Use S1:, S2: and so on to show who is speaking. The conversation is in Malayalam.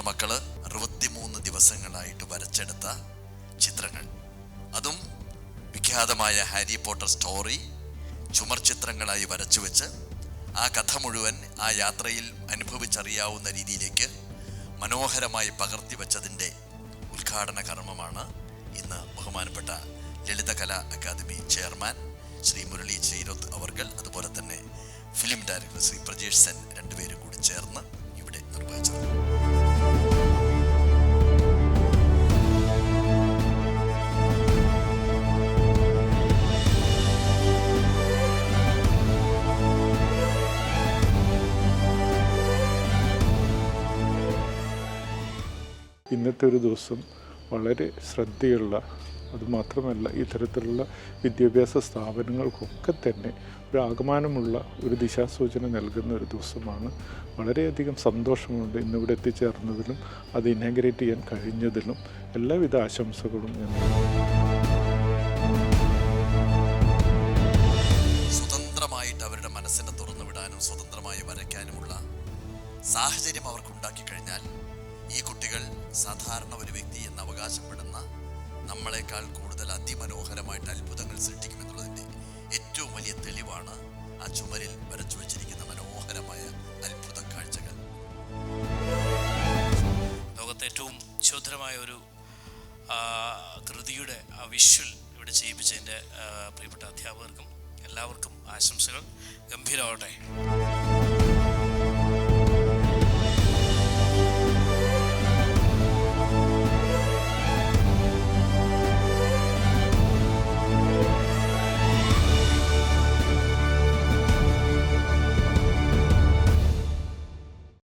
S1: മക്കള് 63 ദിവസങ്ങളായിട്ട് വരച്ചെടുത്ത ചിത്രങ്ങൾ, അതും വിഖ്യാതമായ ഹാരി പോട്ടർ സ്റ്റോറി ചുമർ ചിത്രങ്ങളായി വരച്ചു വെച്ച് ആ കഥ മുഴുവൻ ആ യാത്രയിൽ അനുഭവിച്ചറിയാവുന്ന രീതിയിലേക്ക് മനോഹരമായി പകർത്തി വച്ചതിൻ്റെ ഉദ്ഘാടന കർമ്മമാണ് ഇന്ന് ബഹുമാനപ്പെട്ട ലളിതകലാ അക്കാദമി ചെയർമാൻ ശ്രീ മുരളി ചീരോത്ത് അവർകൾ, അതുപോലെ തന്നെ ഫിലിം ഡയറക്ടർ ശ്രീ പ്രജേഷ് സെൻ രണ്ടുപേരും കൂടി ചേർന്ന് ഇവിടെ നിർവഹിച്ചത്.
S2: ഇന്നത്തെ ഒരു ദിവസം വളരെ ശ്രദ്ധയുള്ള, അതുമാത്രമല്ല ഇത്തരത്തിലുള്ള വിദ്യാഭ്യാസ സ്ഥാപനങ്ങൾക്കൊക്കെ തന്നെ ഒരു ആകമാനമുള്ള ഒരു ദിശാസൂചന നൽകുന്ന ഒരു ദിവസമാണ്. വളരെയധികം സന്തോഷമുണ്ട് ഇന്നിവിടെ എത്തിച്ചേർന്നതിലും അത് ഇനാഗ്രേറ്റ് ചെയ്യാൻ കഴിഞ്ഞതിലും. എല്ലാവിധ ആശംസകളും ഞാൻ.
S1: സ്വതന്ത്രമായിട്ട് അവരുടെ മനസ്സിനെ തുറന്നുവിടാനും സ്വതന്ത്രമായി വരയ്ക്കാനുമുള്ള സാഹചര്യം അവർക്കുണ്ടാക്കി കഴിഞ്ഞാൽ ഈ കുട്ടികൾ സാധാരണ ഒരു വ്യക്തി എന്ന് അവകാശപ്പെടുന്ന നമ്മളെക്കാൾ കൂടുതൽ അതിമനോഹരമായിട്ട് അത്ഭുതങ്ങൾ സൃഷ്ടിക്കുമെന്നുള്ളതിൻ്റെ ഏറ്റവും വലിയ തെളിവാണ് ആ ചുമരിൽ വരച്ചു വച്ചിരിക്കുന്ന മനോഹരമായ അത്ഭുത കാഴ്ചകൾ.
S3: ലോകത്തെ ഏറ്റവും ശോധനമായ ഒരു കൃതിയുടെ വിഷ്വൽ ഇവിടെ ചെയ്യിപ്പിച്ചതിൻ്റെ പ്രിയപ്പെട്ട അധ്യാപകർക്കും എല്ലാവർക്കും ആശംസകൾ. ഗംഭീരമാവട്ടെ.